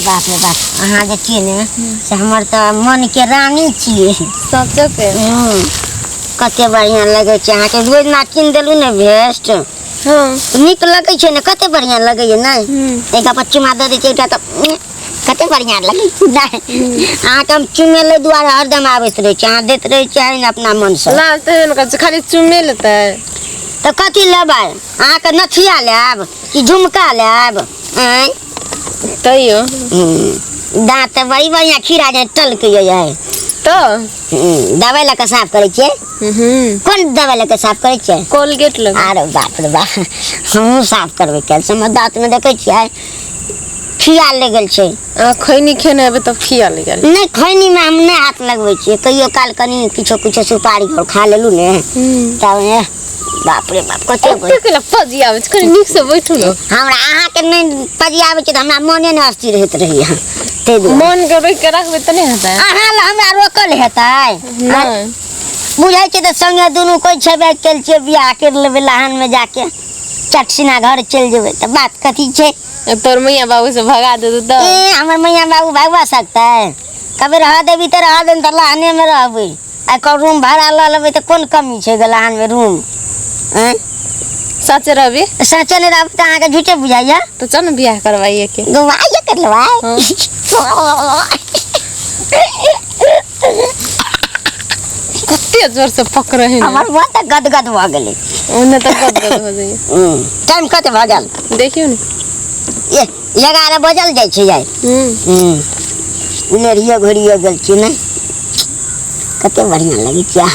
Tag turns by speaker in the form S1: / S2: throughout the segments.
S1: बाप रे बाप अहाँ जे छियै ने से हमर तऽ मन के रानी छियै
S2: सच के
S1: कते बढ़िया लगे छै अहाँके रोज ना कीन देलू ने भेस्ट
S2: हां
S1: नीक लगे छै ने कते बढ़िया लगे ये नहीं एकरा पर चुमा दे छै एकटा तऽ कते बढ़िया लगे नहीं अहाँके हम चुमे ले दुआरे हरदम आबैत रहे छी अहाँ देत रहे छी ने अपना मन से
S2: लाज तऽ न कर खाली चुमे लेतै
S1: तऽ कथी लेबै अहाँके नथिया लेब कि झुमका लेब
S2: तैयो
S1: दाँत तऽ बड़ी बढ़िया खीरा जे टलके है
S2: तो
S1: दवाई लगा साफ करे छे कौन दवाई लगा साफ करे छे
S2: कोलगेट लगा
S1: अरे बाप रे बाप हम साफ करबे कैल समय दांत में देखे छियै खिया ले गेल छे
S2: खैनी खेने हेबे तब खिया ले गेल
S1: नहीं खैनी में हम नहीं हाथ लगबै छियै कहियो काल कनी किछो सुपारी और खा लेलू ने तब बाप रे बाप कते
S2: केला पजी आवे छै कनी नीक से बैठू न
S1: हमरा अहाँ के नहीं पजी आवे छै त हमरा मने न अस्थिर रहत रही ते
S2: मन के रोक के रखबे त नहीं हेतै
S1: अहाँ ल हमरा रोकल हेतै
S2: नहीं
S1: बुझाई छै त संगे दुनू कोई छबे केल छै बियाह कर लेबे लहान में जाके चटसिना घर चल जेबे त बात कथी छै
S2: तोर मैया बाबू से भगा दे त
S1: हमर मैया बाबू भागवा सकता है कभी रह देबी त रह देन त लहाने में रहबे आ को रूम भाड़ा ल लेबे त कोन कमी छै लहान में रूम
S2: सच रहबे
S1: सच ने रहब त अहाँ के झूठे बुझाइया
S2: तो चल न बियाह करवाइए के
S1: गवाइए कर लेवाई
S2: कते जोर से पकड़ है
S1: हमर मन त गदगद भ गेलै
S2: ओने त गदगद हो जाइए
S1: टाइम कते भ गेल
S2: देखियो न
S1: ये 11 बजल जाइ छै यार उनेरियो घड़ियो गेल छी ने कते बढ़िया लगे छै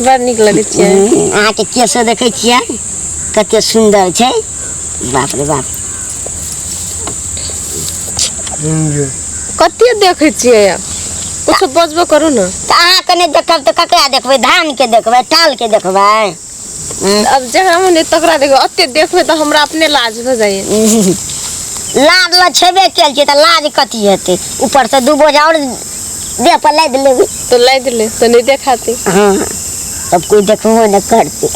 S2: बड़ नीक लगे छै
S1: अहाँ के केसो देखे छियै कते सुंदर छै बाप रे बाप
S2: कते देखे छियै कुछ बजबो करू न
S1: त अहाँ के नहीं देखब त ककरा देखबै धान के देखबै टाल के देखबै
S2: अब जहाँ हमने तकरा देखो अते देखबे त हमरा अपने लाज हो जाइए
S1: लाज ल छेबे केल छै त लाज कथी हेतै ऊपर से दू बोझा और देह पर लाद लेबै
S2: तो लाद ले तो नहीं देखाते
S1: हां तब कोई देखबो न करते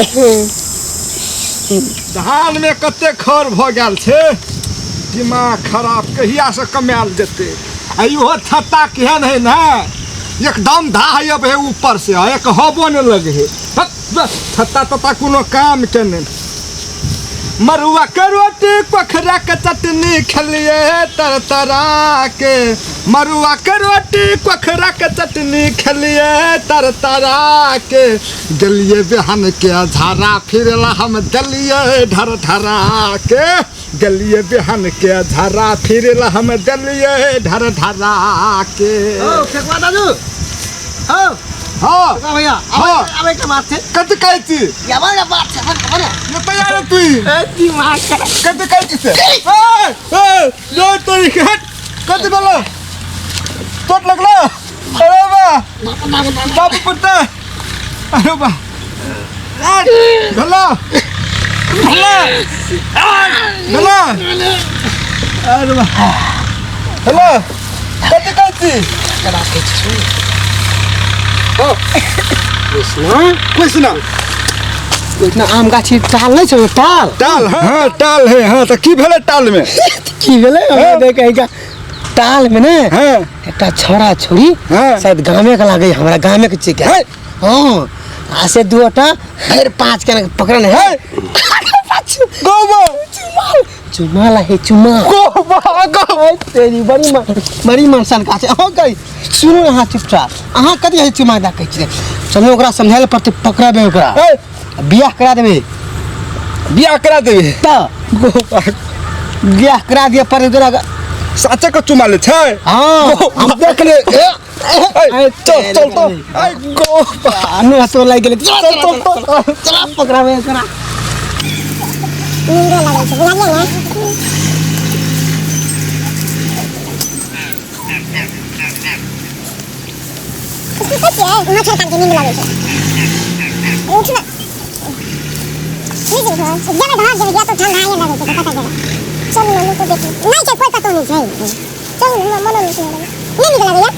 S3: धान में कते खर भ गेल छै दिमाग खराब कहिया से कमाल जेते आ इहो छत्ता केहन है ना एकदम धायब है ऊपर से एक हबो न लगे है छत्ता तत्ता कोनो काम के नहीं मरुआ के रोटी कोखरा के चटनी खलिए तरतरा के मरुआ के रोटी कोखरा के चटनी खलिए तरतरा के गलिए बेहन के झारा फिरला हम दलिए ढर ढरा के गलिए बेहन के झारा फिरला हम दलिए ढर ढरा के
S4: ओ फेकवा दादू हो
S3: हाँ
S4: का भैया
S3: हाँ
S4: अबे के बात है
S3: कत कहती
S4: या बड़ा बात है बड़ा
S3: न तैयार तू
S4: दिमाग
S3: कत कहती से ए जो तोरी हट कत बोलो चोट लगला अरे बा बाप पुत्ता अरे बा गला गला गला अरे बा हेलो कत कहती
S4: करा के छु
S3: कृष्णा
S4: इतना आम गाछी टाल नहीं छै टाल
S3: टाल हाँ टाल है हाँ तो की भेले टाल में
S4: की भेले देखेगा टाल में ने
S3: हाँ
S4: एकटा छोरा छोरी शायद गामे के लागे हमरा गामे के छिके हां आ से दुटा हर पांच के पकड़न है
S3: गोबा
S4: चुमा ला है चुमा
S3: गोबा
S4: तेरी बड़ी मनसन का छै हो गई सुनो यहाँ चुपचाप अहाँ कथी है चुमा दा कहै छै चलो ओकरा समझाइले पड़ते पकड़ाबे ओकरा बियाह करा देबे त बियाह करा दिए पर तोरा
S3: साचे को चुमा ले छै
S4: हां हम देख ले
S3: चल चल तो आई गोबा
S4: अनु हतो लाग गेले चल पकड़ाबे ओकरा
S1: नींद लगे छै बुझलिए ने कुछ है मच्छर काट के नींद लगे छै उठ ना नहीं चल जब भाग जब गया तो ठंडा आने लगे तो पता चला चल मनु को देख नहीं चल कोई पता नहीं छै चल मनु नहीं सुन नहीं निकल गया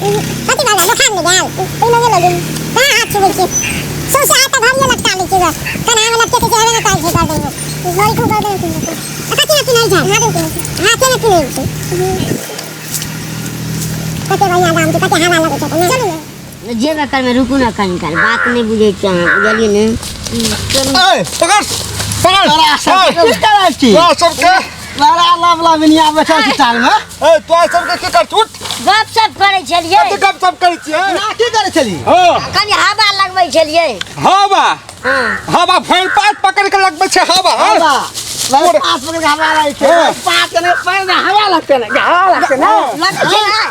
S1: कति बार बुखार में गया कोई नहीं लगे हां हाथ छुए के सो से आता भाग लगता ले के कना में लगते के हवे ना काल से कर देंगे घोड़ी को कर देंगे कति ना नहीं जा हां के नहीं कते बढ़िया दाम छै कते हवा लगै छै चलू ने
S5: जे कर में रुकू ना कहीं काल बात नहीं बुझे के अहाँ बुझलिए ने
S3: ए पकड़ पकड़
S4: अरे सब के करा छी
S3: तो सबके
S4: बड़ा लवला बिनिया बैठल छी टाल में
S3: ए तो सबके की कर छूट
S5: गप सप करे छलिए
S3: कते गप सब करै छी
S4: ना की करे छली
S3: हां
S5: कनी हवा लगबै छलिए
S3: हवा
S5: हां
S3: हवा फैल पात पकड़ के लगबै छै हवा
S4: हवा बड़ा पास पकड़ के हवा लागे छै
S3: हाँ।
S4: पास ने पैर में हवा लगते ना हवा लगते ना
S5: लगे छै ना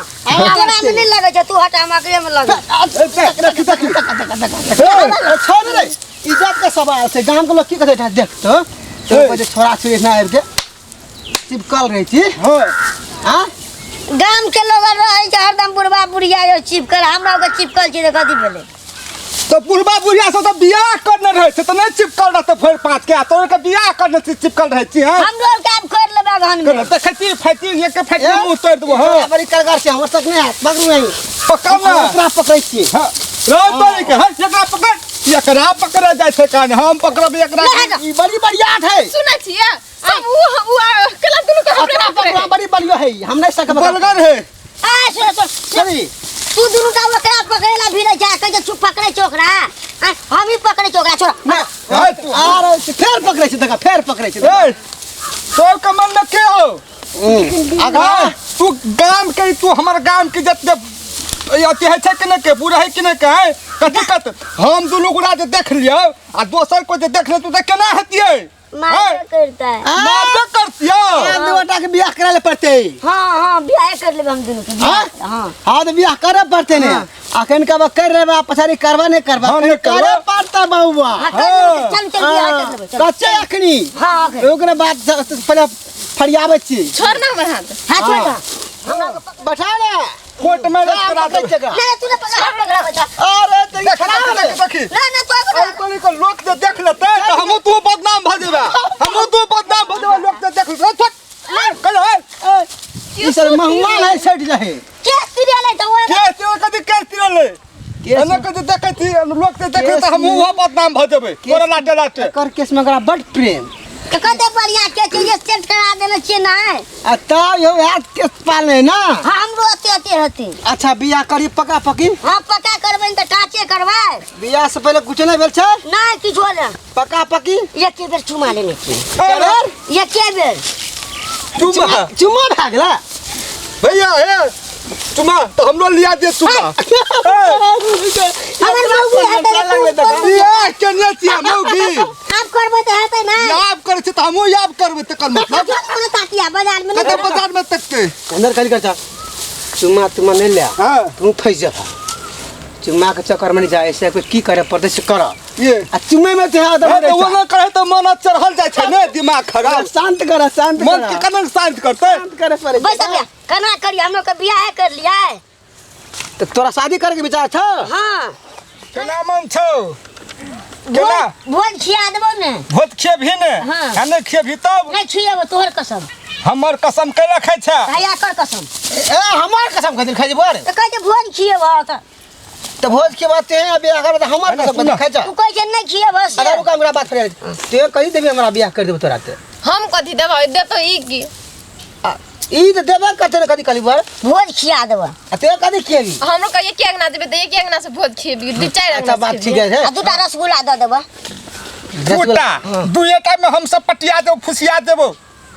S5: तोरा में नहीं लगे छै तू हटा मकरे में लगे
S4: छोड़ रे इज्जत के सवाल छै गांव के लोग की कहै छै देख तो कोई छोरा छोरी ना आबि के चिपकल रहे छी
S3: हां
S4: हां
S5: गांव के लोग रहे छै हरदम बुढ़वा बुढ़िया यो चिपकल हमरा के चिपकल छै कथि भेले
S3: तो बुढ़बा बुढ़िया से तो बियाह करने रहे छै तो नहीं चिपकल रहते फेर पाँच के तो के बियाह करने से चिपकल रहे छी हां
S5: हम लोग काम कर लेबा घन में
S3: तो खेती फैती ये के फैती मुंह तोड़ देबो हां
S4: बड़ी करगर से हमर तक नहीं हाथ पकड़ू नहीं
S3: पकड़ ना
S4: ओकरा पकड़ै छी
S3: हां रो तोरी के हट एकरा पकड़ एकरा पकड़ जाय छै कान हम पकड़ब एकरा
S4: ई बड़ी बढ़िया है
S2: सुनै छियै सब उ कला दुनु के
S4: ओकरा पकड़ा बड़ी बढ़िया है हम नहीं सकब
S3: बलगर है
S5: आ सुन
S4: चली
S5: तू दुनु का ओकरा पकड़ेला भिड़े जा कह चुप पकड़े चोकरा हम ही पकड़े चोकरा छोड़
S4: अरे फेर पकड़ै छी देखा फेर पकड़ै छी
S3: ए तोर के मन में के हो
S4: आगा
S3: तू गांव के तू हमर गांव के जते अति है छै कि नहीं के बुरा है कि नहीं के कथि कत हम दुनू गोरा जे देख लियो आ दोसर को जे देख ले तू तो केना हतिए
S5: मार करता है
S3: मारबे करतियो
S4: दू गोटा के बियाह करा ले पड़ते
S5: हां बियाह कर लेबे हम दुनु के हां
S4: हाँ तो बियाह करे पड़ते ने अखन का कर रे बा पछारी करवा नहीं करवा
S3: हाँ, नहीं करवा।
S4: करे पड़ता बहुआ
S5: चल चल बियाह कर लेबे चल
S4: कच्चे अखनी
S5: हां
S4: ओकरे बाद पहले फरियाबे छी
S2: छोड़ ना हमर हाथ
S5: हां छोड़
S4: बैठा रे
S3: कोर्ट में रख करा दे
S4: जगह
S5: नहीं तूने पकड़ा बच्चा
S4: अरे तो
S3: देख देखी
S5: ना ना तो
S3: कोनी को लोग जे देख लेते तो हम तू बदनाम भ जेबे हम तू बदनाम भ जेबे लोग जे देख लेते कल है
S4: ई सर महमान है सेट जाए
S5: के सीरियल है तो
S3: के ते कदी के तिरले एना कदी देखै थी लोग जे देख तो हम वो बदनाम भ जेबे तोरा लाटे लाटे
S4: कर केस में ओकरा बड़ प्रेम
S5: तो कते बढ़िया के चीज सेट करा देले छी ना
S4: ता यो हाथ केस पाले ना
S5: हम रोते रहते
S4: अच्छा बियाह करी पका पकी
S5: हां पक्का करबै त काचे करबै
S4: बियाह से पहले कुछ नहीं भेल छै
S5: नहीं किछो ना
S4: पका पकी
S5: एक बेर चुमा लेने छी
S3: अरे
S5: एक बेर
S3: चुमा
S4: चुमा भाग ला
S3: भैया है चुमा तो हम लोग लिया दे चुमा
S5: हमर मौगी हटे
S3: बियाह केने छियै मौगी
S5: आप करबै त हेतै ना
S3: याब करे छै त हमहु याब करबै त कर मतलब
S5: कोनो ताकिया बाजार में
S3: कते बाजार में तकते
S4: अंदर कल करता चुमा तुमा नहीं ले
S3: हां
S4: तू फंस जा चुमा के चक्कर में नहीं जा ऐसे कोई की करे पड़ते से कर
S3: ये
S4: आ चुमे में ते आदम
S3: तो वो ना करे तो मन चढ़ल जाय छै ने दिमाग खराब
S4: शांत कर शांत
S3: मन के कनक शांत करते
S4: शांत करे पड़े
S5: बस अब कना करी हम लोग के बियाह कर लिया
S4: तो तोरा शादी करे के विचार छ
S5: हां
S3: केना मन छौ केना
S5: भोज खिया देबो ने
S3: भोज खेबही ने
S5: हाँ।
S3: आ नहीं खेबही तब
S5: नहीं खिएबो तोहर कसम
S3: हमर कसम के रखै छै
S5: भैया कर कसम
S4: ए हमार कसम खातिर खाइ बोर
S5: तो कहते भोज खिएबो
S4: तो भोज के बात है अभी अगर तो हमार कसम खातिर खाइ जा
S5: तू कह के नहीं खिएबो
S4: अगर रुका हमरा बात करे ते कहि देबे हमरा बियाह कर देबो तोरा ते
S2: हम कथि देबै दे तो ई की
S4: ई तो देबे करते कदी कली बार
S5: भोज खिया देबो
S4: आ ते कदी केली
S2: हमरो कहिए के अंगना देबै त एक अंगना से भोज खेबी दू चार
S4: अच्छा
S2: अंगना
S4: बात ठीक है
S5: आ दूटा रसगुल्ला दे देबो
S3: दूटा दुएटा में हम सब पटिया देबो फुसिया देबो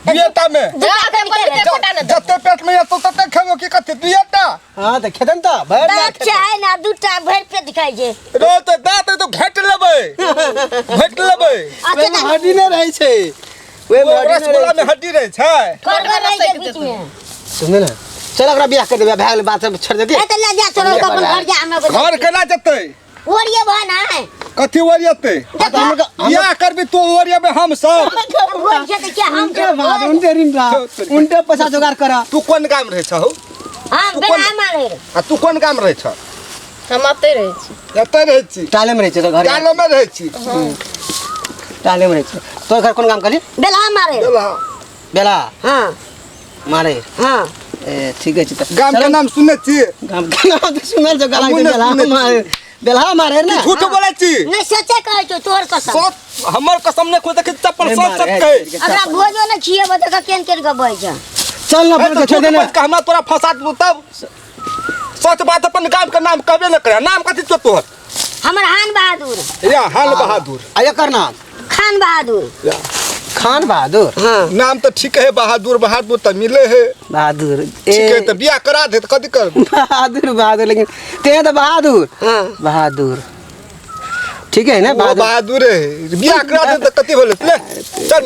S3: दुएटा में
S5: दूटा के
S2: कोटा कोटा न दे
S3: जते पेट में तो तते खेबो की कते दुएटा
S4: हां तो खेदन त भर
S5: दांत चाहे ना दूटा भर पे दिखाई जे
S3: रो तो दांत तो घट लेबै घट लेबै
S5: अच्छा ना
S4: हड्डी नहीं रही छे वे
S3: रसगुल्ला में हड्डी रहे छै
S5: कर रही के बीच में
S4: सुन ना चल अगला बियाह कर देबे भाग बात छोड़ दे
S5: ए त ले जा चलो अपन घर जा हम लोग
S3: घर केना जते
S5: ओरिए बना है
S3: कथी ओरियते या करबी तू ओरिया में हम सब
S5: भोज से क्या हम
S4: उनके बाद उनके रिंगा उनके पैसा जुगाड़ करा
S3: तू कोन काम रहे छौ
S5: हां बेना मारे
S3: आ तू कोन काम रहे छ
S2: हम अते रहै छी
S3: एते रहे छी
S4: टाले में रहे छ घर
S3: कालो में रहे छी
S4: टाले में रहे छ तो घर कोन काम कली
S5: बेला मारे
S4: बेला
S5: हां
S4: मारे
S5: हां
S4: ए ठीक है त
S3: गाम के नाम सुने छी
S4: गाम के नाम तो सुनल जो गला के बेला मारे बेला मारे ना
S3: झूठ बोले छी
S5: नहीं सच्चे कहै छौ तोर कसम
S3: सच हमर कसम ने कोई देखे चप्पल सच सच कहे
S5: हमरा भोजो न खिए बत का केन केन के बय छ
S4: चल ना बोल के छोड़ देना
S3: हमरा तोरा फंसा दू तब सच बात अपन गाँव का नाम कहबे न करे। नाम कथी तो तोहर?
S5: हमर हान बहादुर।
S3: या हाल बहादुर।
S4: आ एकर नाम
S5: खान बहादुर।
S3: या
S4: खान बहादुर।
S5: हाँ
S3: नाम तो ठीक है, बहादुर बहादुर तो मिले है।
S4: बहादुर
S3: ठीक है तो बियाह करा दे तो कथी कर?
S4: बहादुर बहादुर, लेकिन ते तो बहादुर।
S5: हाँ
S4: बहादुर ठीक है ना?
S3: बहादुर है, बियाह करा दे तो कथी बोले ले चल।